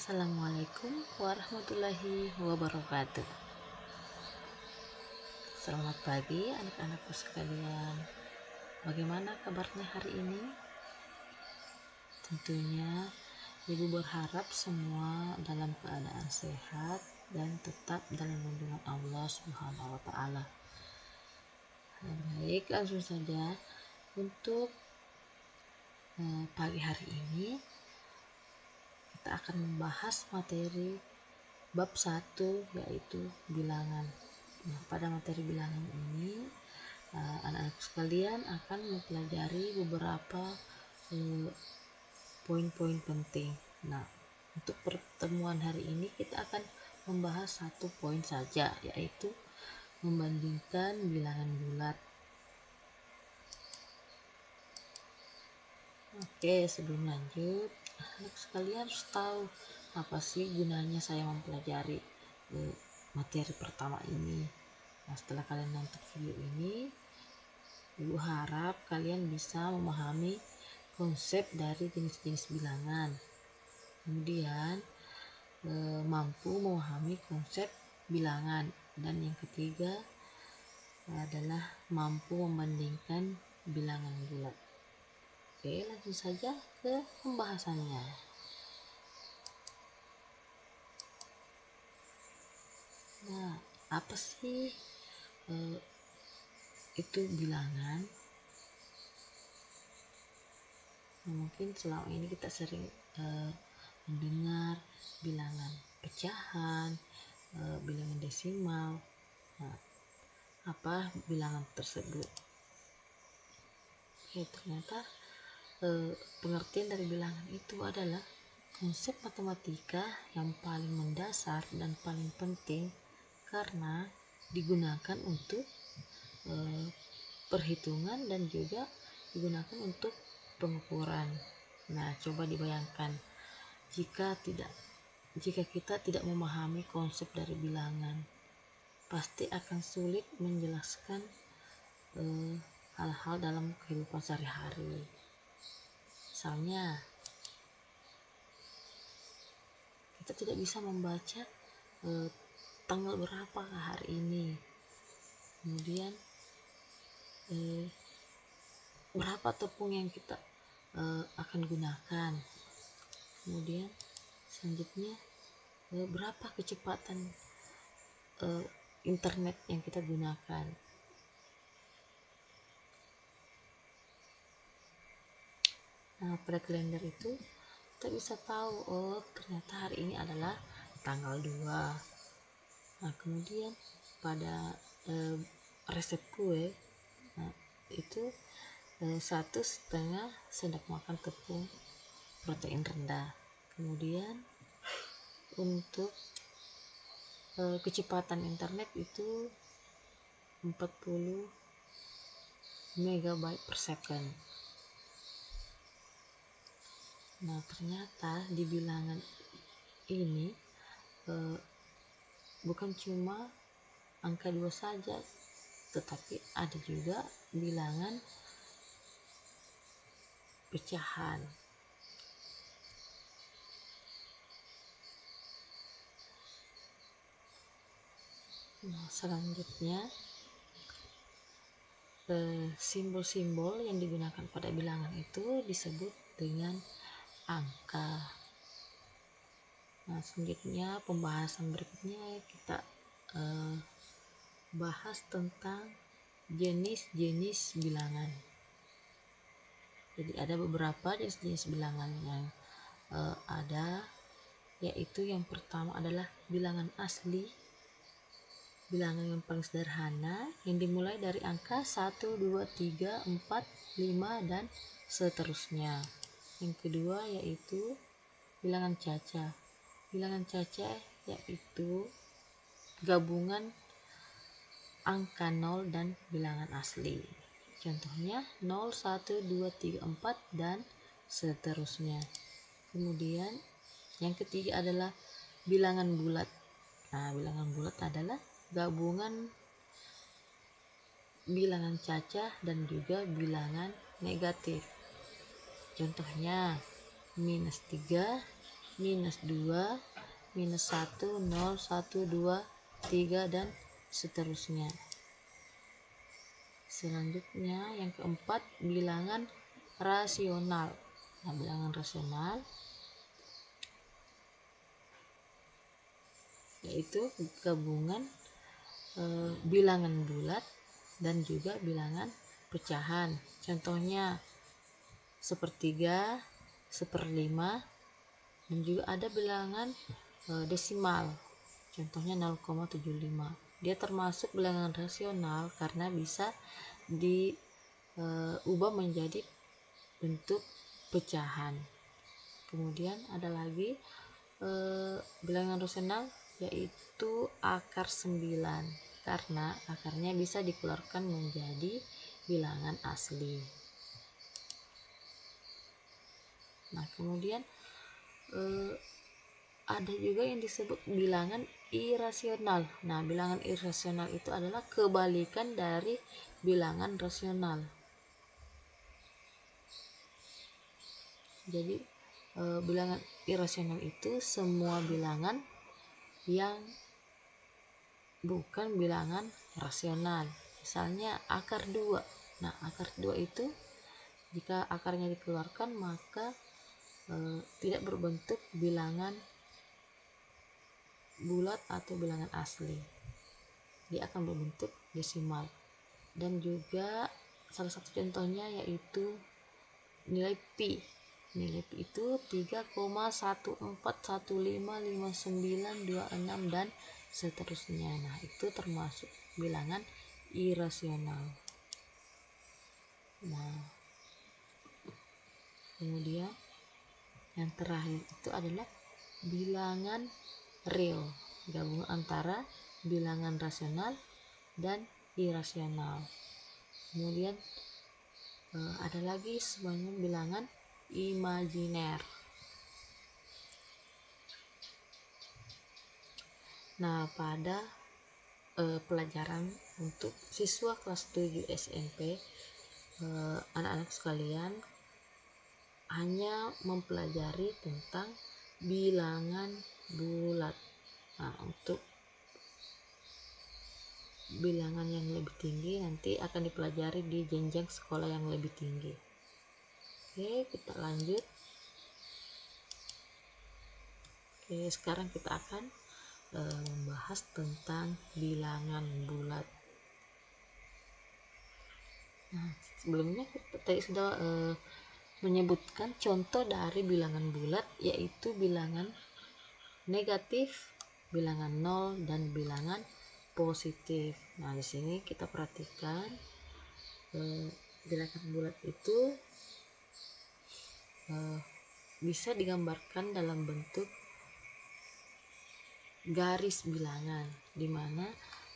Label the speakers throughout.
Speaker 1: Assalamualaikum warahmatullahi wabarakatuh. Selamat pagi anak-anakku sekalian. Bagaimana kabarnya hari ini? Tentunya Ibu berharap semua dalam keadaan sehat dan tetap dalam lindungan Allah Subhanahu wa taala. Baik, langsung saja untuk pagi hari ini kita akan membahas materi bab 1, yaitu bilangan. Nah, pada materi bilangan ini anak-anak sekalian akan mempelajari beberapa poin-poin penting. Nah, untuk pertemuan hari ini kita akan membahas satu poin saja, yaitu membandingkan bilangan bulat. Oke, sebelum lanjut, anak sekalian harus tahu apa sih gunanya saya mempelajari materi pertama ini. Nah, setelah kalian nonton video ini, Ibu harap kalian bisa memahami konsep dari jenis-jenis bilangan. Kemudian mampu memahami konsep bilangan. Dan yang ketiga adalah mampu membandingkan bilangan bulat. Oke, langsung saja ke pembahasannya. Nah, apa sih itu bilangan? Nah, mungkin selama ini kita sering mendengar bilangan pecahan, bilangan desimal. Nah, apa bilangan tersebut? Ternyata pengertian dari bilangan itu adalah konsep matematika yang paling mendasar dan paling penting karena digunakan untuk perhitungan dan juga digunakan untuk pengukuran. Nah, coba dibayangkan jika kita tidak memahami konsep dari bilangan, pasti akan sulit menjelaskan hal-hal dalam kehidupan sehari-hari. Misalnya, kita tidak bisa membaca tanggal berapa hari ini, kemudian berapa tepung yang kita akan gunakan, kemudian selanjutnya berapa kecepatan internet yang kita gunakan. Nah, pada kalender itu kita bisa tahu, oh ternyata hari ini adalah tanggal 2. Nah, kemudian pada resep kue, nah, itu 1,5 sendok makan tepung protein rendah. Kemudian untuk kecepatan internet itu 40 megabyte per second. Nah, ternyata di bilangan ini bukan cuma angka 2 saja, tetapi ada juga bilangan pecahan. Nah, selanjutnya simbol-simbol yang digunakan pada bilangan itu disebut dengan angka. Nah, selanjutnya pembahasan berikutnya kita bahas tentang jenis-jenis bilangan. Jadi ada beberapa jenis-jenis bilangan yang ada, yaitu yang pertama adalah bilangan asli, bilangan yang paling sederhana yang dimulai dari angka 1, 2, 3, 4, 5 dan seterusnya. Yang kedua yaitu bilangan caca. Bilangan caca yaitu gabungan angka 0 dan bilangan asli. Contohnya 0, 1, 2, 3, 4 dan seterusnya. Kemudian yang ketiga adalah bilangan bulat. Nah, bilangan bulat adalah gabungan bilangan caca dan juga bilangan negatif. Contohnya -3, minus 2, minus 1, 0, 1, 2, 3, dan seterusnya. Selanjutnya yang keempat, bilangan rasional. Nah, bilangan rasional yaitu gabungan bilangan bulat dan juga bilangan pecahan. Contohnya sepertiga, seperlima, dan juga ada bilangan desimal. Contohnya 0,75. Dia termasuk bilangan rasional karena bisa diubah menjadi bentuk pecahan. Kemudian ada lagi bilangan rasional yaitu akar 9 karena akarnya bisa dikeluarkan menjadi bilangan asli. Nah, kemudian ada juga yang disebut bilangan irasional. Nah, bilangan irasional itu adalah kebalikan dari bilangan rasional. Jadi bilangan irasional itu semua bilangan yang bukan bilangan rasional. Misalnya akar 2. Nah, akar 2 itu jika akarnya dikeluarkan maka tidak berbentuk bilangan bulat atau bilangan asli. Dia akan berbentuk desimal. Dan juga salah satu contohnya yaitu nilai pi. Nilai pi itu 3,14155926 dan seterusnya. Nah, itu termasuk bilangan irasional. Nah, kemudian yang terakhir itu adalah bilangan real, gabungan antara bilangan rasional dan irasional. Kemudian ada lagi sebenarnya bilangan imajiner. Nah, pada pelajaran untuk siswa kelas 7 SMP, anak-anak sekalian hanya mempelajari tentang bilangan bulat. Nah, untuk bilangan yang lebih tinggi nanti akan dipelajari di jenjang sekolah yang lebih tinggi. Oke, kita lanjut. Oke, sekarang kita akan membahas tentang bilangan bulat. Nah, sebelumnya kita tadi sudah menyebutkan contoh dari bilangan bulat yaitu bilangan negatif, bilangan 0, dan bilangan positif. Nah, di sini kita perhatikan bilangan bulat itu bisa digambarkan dalam bentuk garis bilangan di mana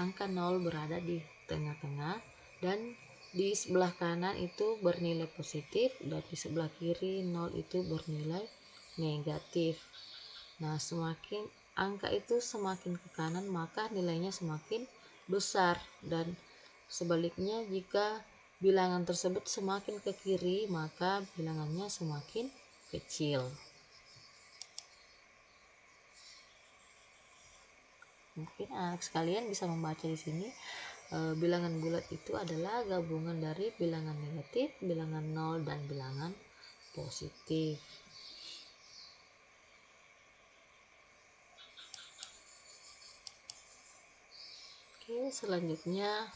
Speaker 1: angka 0 berada di tengah-tengah dan di sebelah kanan itu bernilai positif dan di sebelah kiri 0 itu bernilai negatif. Nah, semakin angka itu semakin ke kanan maka nilainya semakin besar, dan sebaliknya jika bilangan tersebut semakin ke kiri maka bilangannya semakin kecil. Mungkin anak sekalian bisa membaca di sini bilangan bulat itu adalah gabungan dari bilangan negatif, bilangan 0, dan bilangan positif. Oke, selanjutnya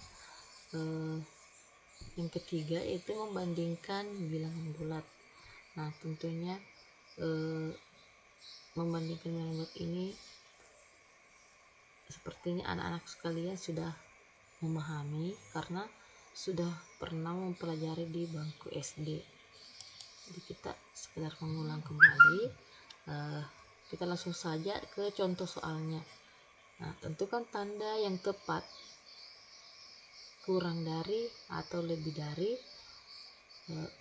Speaker 1: yang ketiga itu membandingkan bilangan bulat. Nah, tentunya membandingkan bilangan bulat ini sepertinya anak-anak sekalian sudah memahami karena sudah pernah mempelajari di bangku SD. Jadi kita sekedar mengulang kembali. Kita langsung saja ke contoh soalnya. Nah, tentukan tanda yang tepat, kurang dari atau lebih dari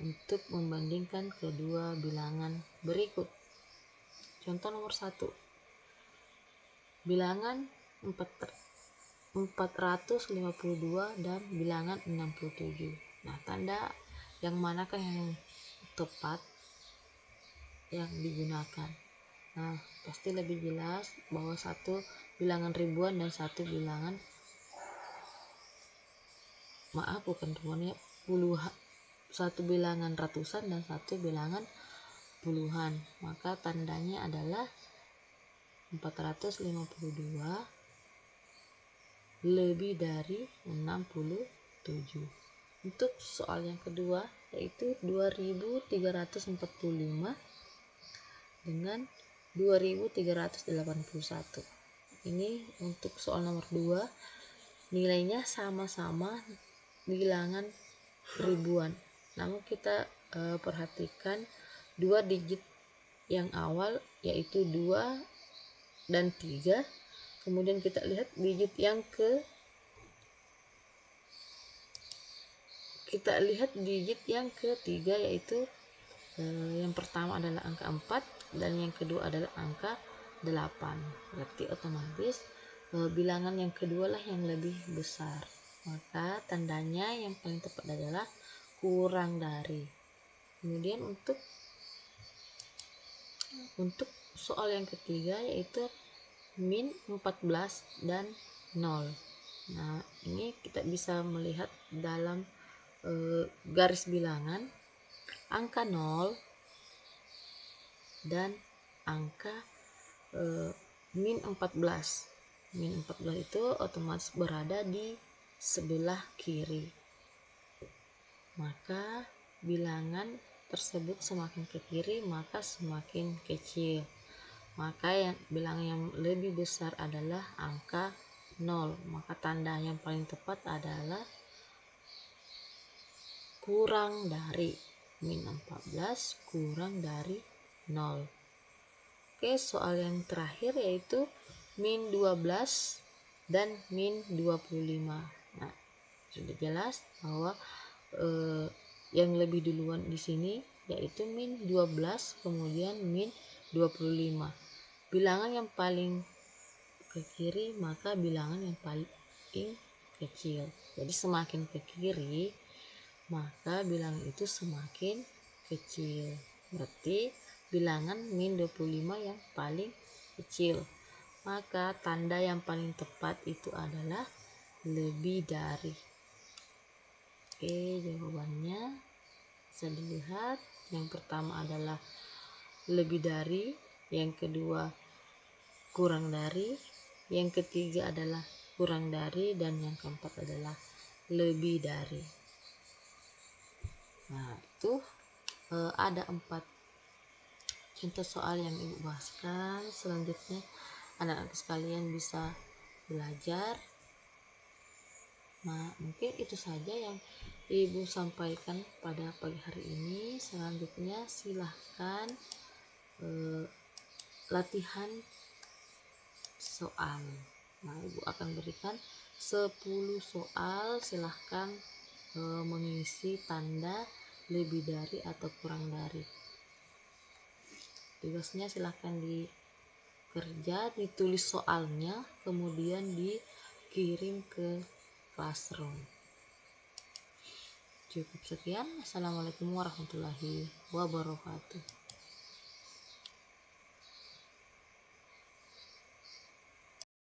Speaker 1: untuk membandingkan kedua bilangan berikut. Contoh nomor 1, bilangan 452 dan bilangan 67. Nah, tanda yang manakah yang tepat yang digunakan? Nah, pasti lebih jelas bahwa satu bilangan ribuan dan satu bilangan, maaf bukan ribuan ya, puluhan, satu bilangan ratusan dan satu bilangan puluhan. Maka tandanya adalah 452 lebih dari 67. Untuk soal yang kedua yaitu 2345 dengan 2381. Ini untuk soal nomor 2, nilainya sama-sama bilangan ribuan. Namun kita perhatikan dua digit yang awal yaitu 2 dan 3. Kemudian kita lihat digit yang ketiga yaitu yang pertama adalah angka 4 dan yang kedua adalah angka 8. Berarti otomatis bilangan yang kedua lah yang lebih besar. Maka tandanya yang paling tepat adalah kurang dari. Kemudian untuk soal yang ketiga yaitu min 14 dan 0. Nah, ini kita bisa melihat dalam garis bilangan angka 0 dan angka min 14. Min 14 itu otomatis berada di sebelah kiri. Maka bilangan tersebut semakin ke kiri maka semakin kecil. Maka yang bilangan yang lebih besar adalah angka 0. Maka tanda yang paling tepat adalah kurang dari. Min 14 kurang dari 0. Oke, soal yang terakhir yaitu min 12 dan min 25. Nah, sudah jelas bahwa yang lebih duluan di sini yaitu min 12 kemudian min 25. Bilangan yang paling ke kiri maka bilangan yang paling kecil. Jadi semakin ke kiri maka bilangan itu semakin kecil. Berarti bilangan min 25 yang paling kecil. Maka tanda yang paling tepat itu adalah lebih dari. Oke, jawabannya bisa dilihat. Yang pertama adalah lebih dari, yang kedua kurang dari, yang ketiga adalah kurang dari, dan yang keempat adalah lebih dari. Nah, itu ada 4 contoh soal yang ibu bahaskan. Selanjutnya anak-anak sekalian bisa belajar. Nah, mungkin itu saja yang ibu sampaikan pada pagi hari ini. Selanjutnya silahkan latihan soal. Nah, ibu akan berikan 10 soal. Silahkan mengisi tanda lebih dari atau kurang dari. Tugasnya silahkan dikerja, ditulis soalnya, kemudian dikirim ke classroom. Cukup sekian. Assalamualaikum warahmatullahi wabarakatuh.